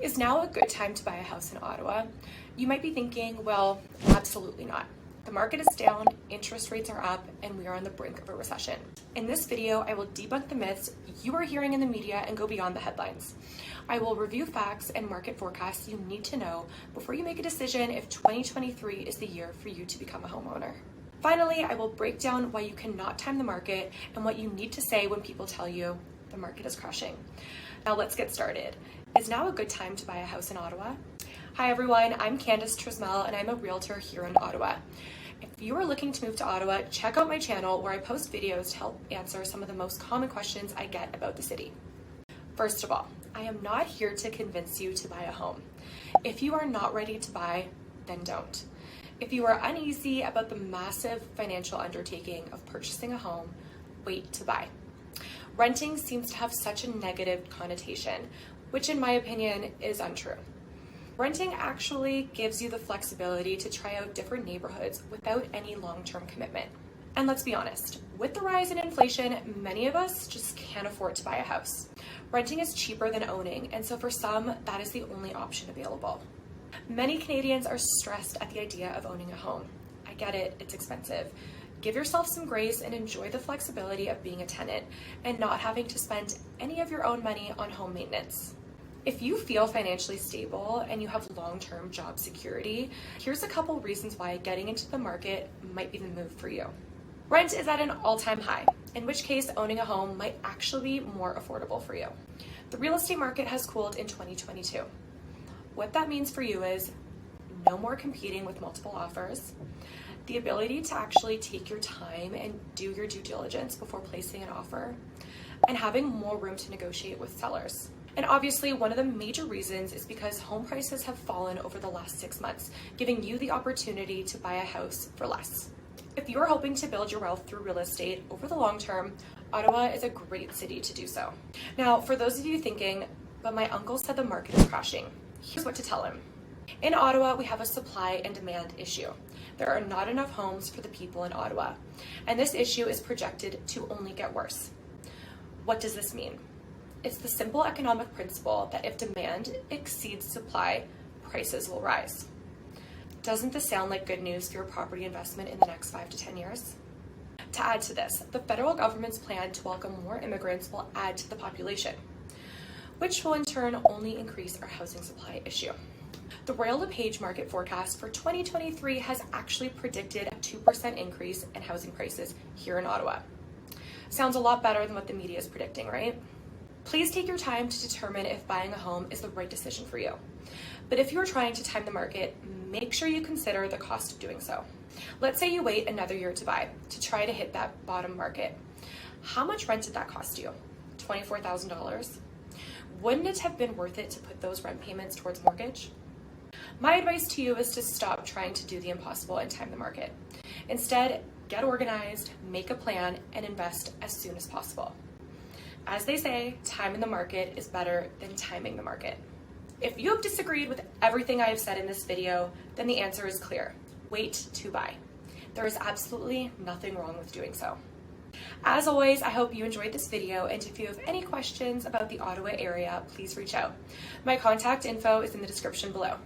Is now a good time to buy a house in Ottawa? You might be thinking, well, absolutely not. The market is down, interest rates are up, and we are on the brink of a recession. In this video, I will debunk the myths you are hearing in the media and go beyond the headlines. I will review facts and market forecasts you need to know before you make a decision if 2023 is the year for you to become a homeowner. Finally, I will break down why you cannot time the market and what you need to say when people tell you the market is crashing. Now let's get started. Is now a good time to buy a house in Ottawa? Hi everyone, I'm Candice Trzmiel and I'm a realtor here in Ottawa. If you are looking to move to Ottawa, check out my channel where I post videos to help answer some of the most common questions I get about the city. First of all, I am not here to convince you to buy a home. If you are not ready to buy, then don't. If you are uneasy about the massive financial undertaking of purchasing a home, wait to buy. Renting seems to have such a negative connotation, which in my opinion is untrue. Renting actually gives you the flexibility to try out different neighborhoods without any long-term commitment. And let's be honest, with the rise in inflation, many of us just can't afford to buy a house. Renting is cheaper than owning, and so for some, that is the only option available. Many Canadians are stressed at the idea of owning a home. I get it, it's expensive. Give yourself some grace and enjoy the flexibility of being a tenant and not having to spend any of your own money on home maintenance. If you feel financially stable and you have long-term job security, here's a couple reasons why getting into the market might be the move for you. Rent is at an all-time high, in which case owning a home might actually be more affordable for you. The real estate market has cooled in 2022. What that means for you is no more competing with multiple offers, the ability to actually take your time and do your due diligence before placing an offer, and having more room to negotiate with sellers. And obviously, one of the major reasons is because home prices have fallen over the last 6 months, giving you the opportunity to buy a house for less. If you're hoping to build your wealth through real estate over the long term, Ottawa is a great city to do so. Now, for those of you thinking, but my uncle said the market is crashing, here's what to tell him. In Ottawa, we have a supply and demand issue. There are not enough homes for the people in Ottawa, and this issue is projected to only get worse. What does this mean? It's the simple economic principle that if demand exceeds supply, prices will rise. Doesn't this sound like good news for your property investment in the next 5 to 10 years? To add to this, the federal government's plan to welcome more immigrants will add to the population, which will in turn only increase our housing supply issue. The Royal Lepage market forecast for 2023 has actually predicted a 2% increase in housing prices here in Ottawa. Sounds a lot better than what the media is predicting, right? Please take your time to determine if buying a home is the right decision for you. But if you are trying to time the market, make sure you consider the cost of doing so. Let's say you wait another year to buy, to try to hit that bottom market. How much rent did that cost you? $24,000? Wouldn't it have been worth it to put those rent payments towards mortgage? My advice to you is to stop trying to do the impossible and time the market. Instead, get organized, make a plan, and invest as soon as possible. As they say, time in the market is better than timing the market. If you have disagreed with everything I have said in this video, then the answer is clear. Wait to buy. There is absolutely nothing wrong with doing so. As always, I hope you enjoyed this video, and if you have any questions about the Ottawa area, please reach out. My contact info is in the description below.